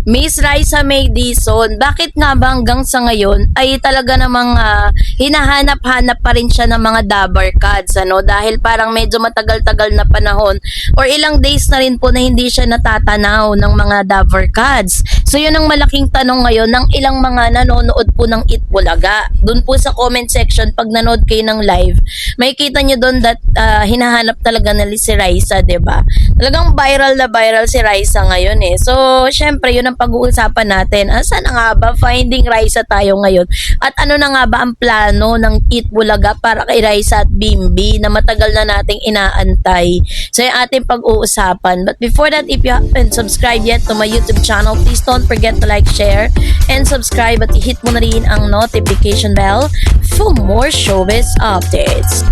Miss Raisa May Dizon, bakit nga ba hanggang sa ngayon ay talaga namang hinahanap-hanap pa rin siya ng mga dabber cards, ano? Dahil parang medyo matagal-tagal na panahon or ilang days na rin po na hindi siya natatanaw ng mga dabber cards. So yun ang malaking tanong ngayon ng ilang mga nanonood po ng Eat Bulaga. Doon po sa comment section pag nanood kayo ng live, makikita nyo doon that hinahanap talaga nila si Raisa, 'di ba? Talagang viral na viral si Raisa ngayon eh. So syempre yun ang pag-uusapan natin. Saan na nga ba finding Raisa tayo ngayon? At ano na nga ba ang plano ng Eat Bulaga para kay Raisa at Bimbi na matagal na nating inaantay? So yung ating pag-uusapan. But before that, if you haven't subscribed yet to my YouTube channel, please don't forget to like, share, and subscribe at i-hit mo na rin ang notification bell for more showbiz updates.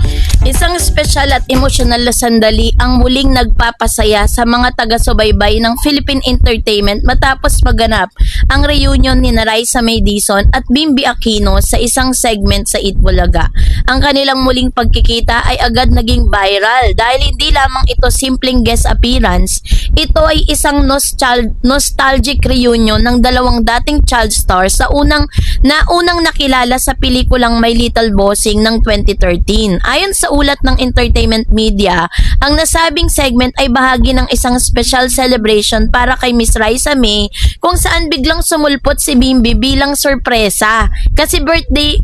Isang espesyal at emosyonal na sandali ang muling nagpapasaya sa mga taga-subaybay ng Philippine Entertainment matapos maganap ang reunion ni Raisa May Dizon at Bimbi Aquino sa isang segment sa Eat Bulaga. Ang kanilang muling pagkikita ay agad naging viral dahil hindi lamang ito simpleng guest appearance, ito ay isang nostalgic reunion ng dalawang dating child stars sa unang nakilala sa pelikulang My Little Bossing ng 2013. Ayon sa ulat ng entertainment media, ang nasabing segment ay bahagi ng isang special celebration para kay Miss Raisa May kung saan biglang sumulpot si Bimbi bilang sorpresa. Kasi birthday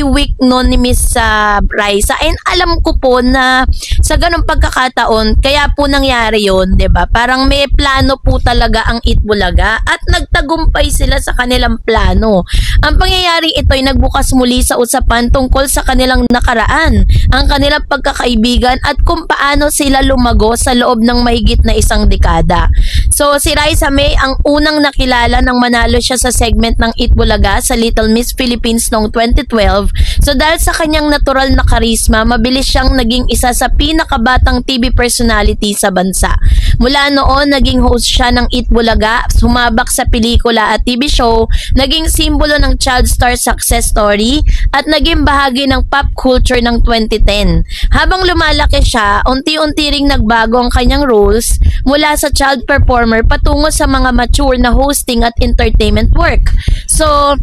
week noon ni Miss Raisa. And alam ko po na sa ganung pagkakataon, kaya po nangyari yun, 'di ba? Parang may plano po talaga ang Eat Bulaga at nagtagumpay sila sa kanilang plano. Ang pangyayaring ito ay nagbukas muli sa usapan tungkol sa kanilang nakaraan, ang kanilang pagkakaibigan at kung paano sila lumago sa loob ng mahigit na isang dekada. So si Raisa May ang unang nakilala nang manalo siya sa segment ng Eat Bulaga sa Little Miss Philippines noong 2012. So dahil sa kanyang natural na karisma, mabilis siyang naging isa sa pinakabatang TV personality sa bansa. Mula noon, naging host siya ng Eat Bulaga, sumabak sa pelikula at TV show, naging simbolo ng child star success story at naging bahagi ng pop culture ng 2010. Habang lumalaki siya, unti-unti ring nagbago ang kanyang roles mula sa child performer patungo sa mga mature na hosting at entertainment work. So,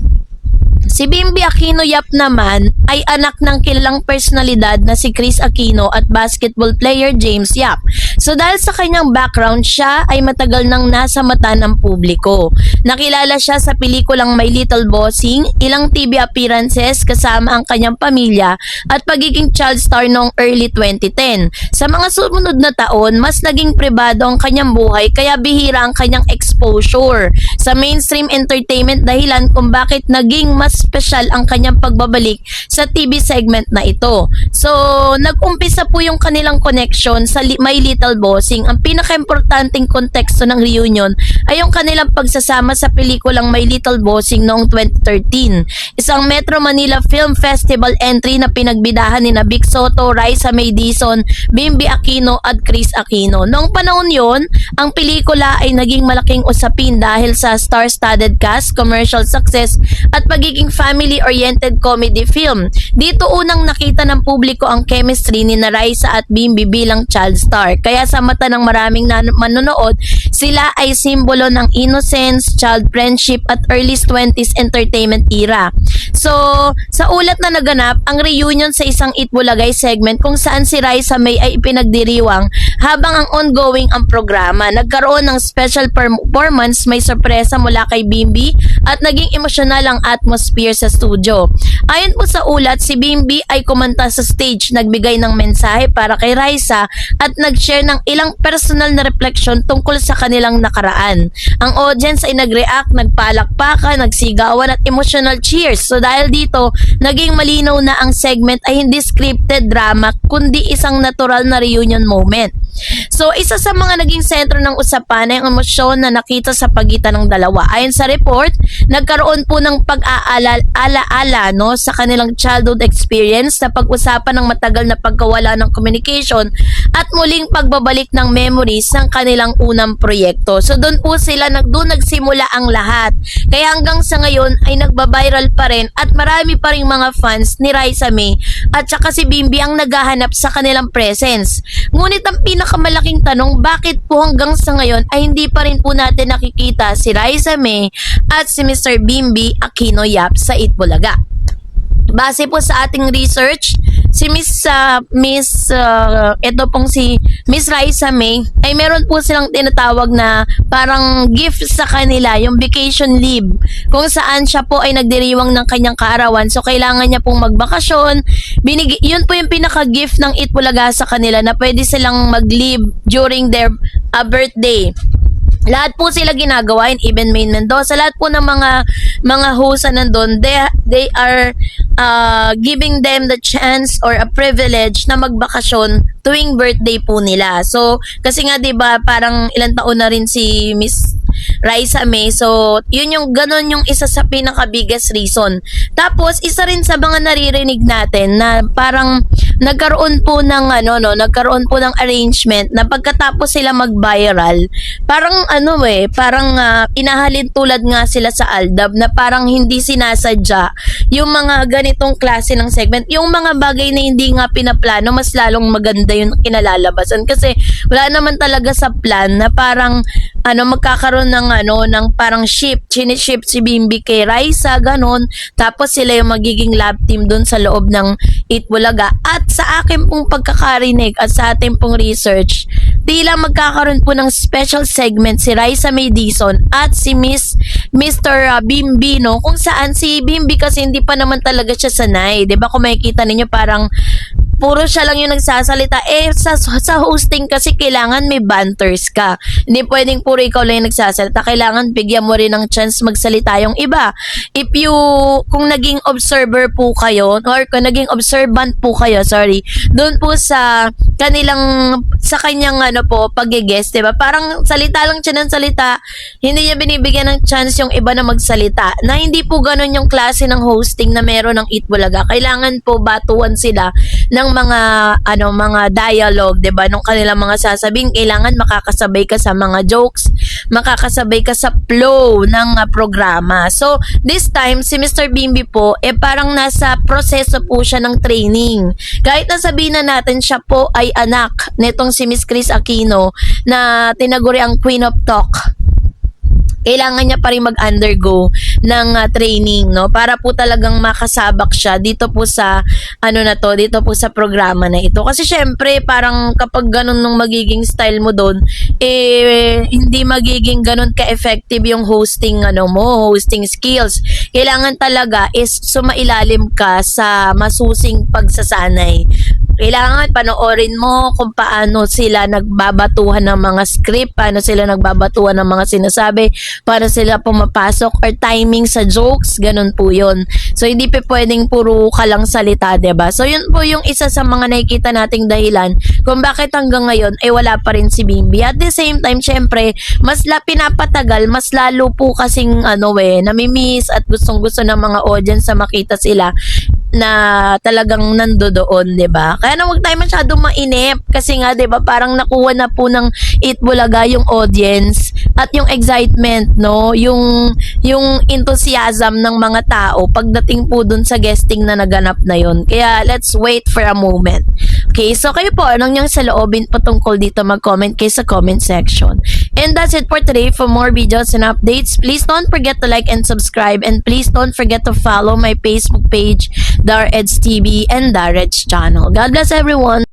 si Bimbi Aquino Yap naman ay anak ng kilalang personalidad na si Chris Aquino at basketball player James Yap. So dahil sa kanyang background, siya ay matagal nang nasa mata ng publiko. Nakilala siya sa pelikulang My Little Bossing, ilang TV appearances kasama ang kanyang pamilya at pagiging child star noong early 2010. Sa mga sumunod na taon, mas naging pribado ang kanyang buhay kaya bihira ang kanyang exposure sa mainstream entertainment dahilan kung bakit naging mas special ang kanyang pagbabalik sa TV segment na ito. So, nag-umpisa po yung kanilang connection sa My Little Bossing. Ang pinaka-importanting konteksto ng reunion ay yung kanilang pagsasama sa pelikulang My Little Bossing noong 2013. Isang Metro Manila Film Festival entry na pinagbidahan ni Vic Soto, Raisa May Dizon, Bimbi Aquino at Chris Aquino. Noong panahon yon, ang pelikula ay naging malaking usapin dahil sa star-studded cast, commercial success at pagiging family-oriented comedy film. Dito unang nakita ng publiko ang chemistry ni Raisa at Bimbi bilang child star. Kaya sa mata ng maraming manonood, sila ay simbolo ng innocence, child friendship at early 20s entertainment era. So, sa ulat na naganap, ang reunion sa isang Eat Bulagay segment kung saan si Raisa May ay ipinagdiriwang habang ang ongoing ang programa. Nagkaroon ng special performance, may sorpresa mula kay Bimbi at naging emosyonal ang atmosphere sa studio. Ayon po sa ulat, si Bimbi ay kumanta sa stage, nagbigay ng mensahe para kay Raisa at nag-share ng ilang personal na refleksyon tungkol sa kanilang nakaraan. Ang audience ay nag-react, nagpalakpakan, nagsigawan at emotional cheers. So dahil dito, naging malinaw na ang segment ay hindi scripted drama kundi isang natural na reunion moment. So isa sa mga naging sentro ng usapan ay ang emosyon na nakita sa pagitan ng dalawa. Ayon sa report, nagkaroon po ng pag-aala-ala sa kanilang childhood experience na pag-usapan ng matagal na pagkawala ng communication at muling pagbabalik ng memories ng kanilang unang proyekto. So doon po sila doon nagsimula ang lahat. Kaya hanggang sa ngayon ay nagba-viral pa rin at marami pa ring mga fans ni Raisa May at saka si Bimbi ang naghahanap sa kanilang presence. Ngunit ang pinakamalaking tanong, bakit po hanggang sa ngayon ay hindi pa rin po natin nakikita si Raisa May at si Mr. Bimby Aquino Yap sa Itbulaga? Base po sa ating research, si ito pong si Miss Raisa May ay meron po silang tinatawag na parang gift sa kanila, yung vacation leave, kung saan siya po ay nagdiriwang ng kanyang kaarawan. So kailangan niya pong magbakasyon. Yun po yung pinaka-gift ng Itbulaga sa kanila, na pwede silang mag-leave during their birthday. Lahat po sila ginagawa, even Maine Mendoza, lahat po ng mga host na nandun, they are giving them the chance or a privilege na magbakasyon tuwing birthday po nila. So, kasi nga 'di ba, parang ilang taon na rin si Miss Raisa May. So, yun yung ganun yung isa sa pinaka biggest reason. Tapos, isa rin sa mga naririnig natin na parang nagkaroon po ng arrangement na pagkatapos sila mag-viral, parang inahalin tulad nga sila sa Aldab, na parang hindi sinasadya yung mga ganitong klase ng segment. Yung mga bagay na hindi nga pinaplano, mas lalong maganda yung kinalalabasan. Kasi wala naman talaga sa plan na parang magkakaroon ng parang siniship si Bimby kay Raisa, ganon. Tapos sila yung magiging lab team dun sa loob ng Itbulaga. At sa akin pong pagkakarinig at sa ating pong research, tila magkakaroon po ng special segment si Raisa May Dizon at si Mr. Bimby, no? Kung saan si Bimby kasi hindi pa naman talaga siya sanay. 'Di ba, kung makikita ninyo, parang puro siya lang yung nagsasalita. Sa hosting kasi kailangan may banters ka. Hindi pwedeng puro ikaw lang yung nagsasalita. Kailangan bigyan mo rin ng chance magsalita yung iba. Kung naging observer po kayo, or kung naging observant po kayo, doon po sa kanyang pag-guest, diba? Parang salita lang siya ng salita, hindi niya binibigyan ng chance yung iba na magsalita. Na hindi po ganun yung klase ng hosting na meron ng Itbulaga. Kailangan po batuan sila ng mga dialogue, 'di ba? Nung kanilang mga sasabihin, kailangan makakasabay ka sa mga jokes, makakasabay ka sa flow ng programa. So, this time si Mr. Bimby po parang nasa proseso po siya ng training. Kahit na sabihin na natin siya po ay anak nitong si Miss Chris Aquino na tinaguri ang Queen of Talk, kailangan niya pa rin mag-undergo ng training, no? Para po talagang makasabak siya dito po sa dito po sa programa na ito. Kasi syempre, parang kapag ganun nung magiging style mo doon, hindi magiging ganun ka-effective yung hosting hosting skills. Kailangan talaga is sumailalim ka sa masusing pagsasanay. Kailangan panoorin mo kung paano sila nagbabatuhan ng mga script, paano sila nagbabatuhan ng mga sinasabi, paano sila pumapasok, or timing sa jokes, ganun po yun. So, hindi pa pwedeng puro ka lang salita, diba? So, yun po yung isa sa mga nakikita nating dahilan kung bakit hanggang ngayon ay wala pa rin si Bimby. At the same time, syempre, mas pinapatagal, mas lalo po kasing namimiss at gustong-gusto ng mga audience na makita sila na talagang nandoon, 'di ba? Kaya na wag tayo masyadong mainip kasi nga 'di ba, parang nakuha na po ng Itbulaga yung audience at yung excitement, no? Yung enthusiasm ng mga tao pagdating po dun sa guesting na naganap na yon. Kaya let's wait for a moment. Okay, so kayo po, anong niyang saloobin patungkol dito, mag-comment kayo sa comment section. And that's it for today. For more videos and updates, please don't forget to like and subscribe, and please don't forget to follow my Facebook page, Dar Eds TV and Dar Eds channel. God bless everyone.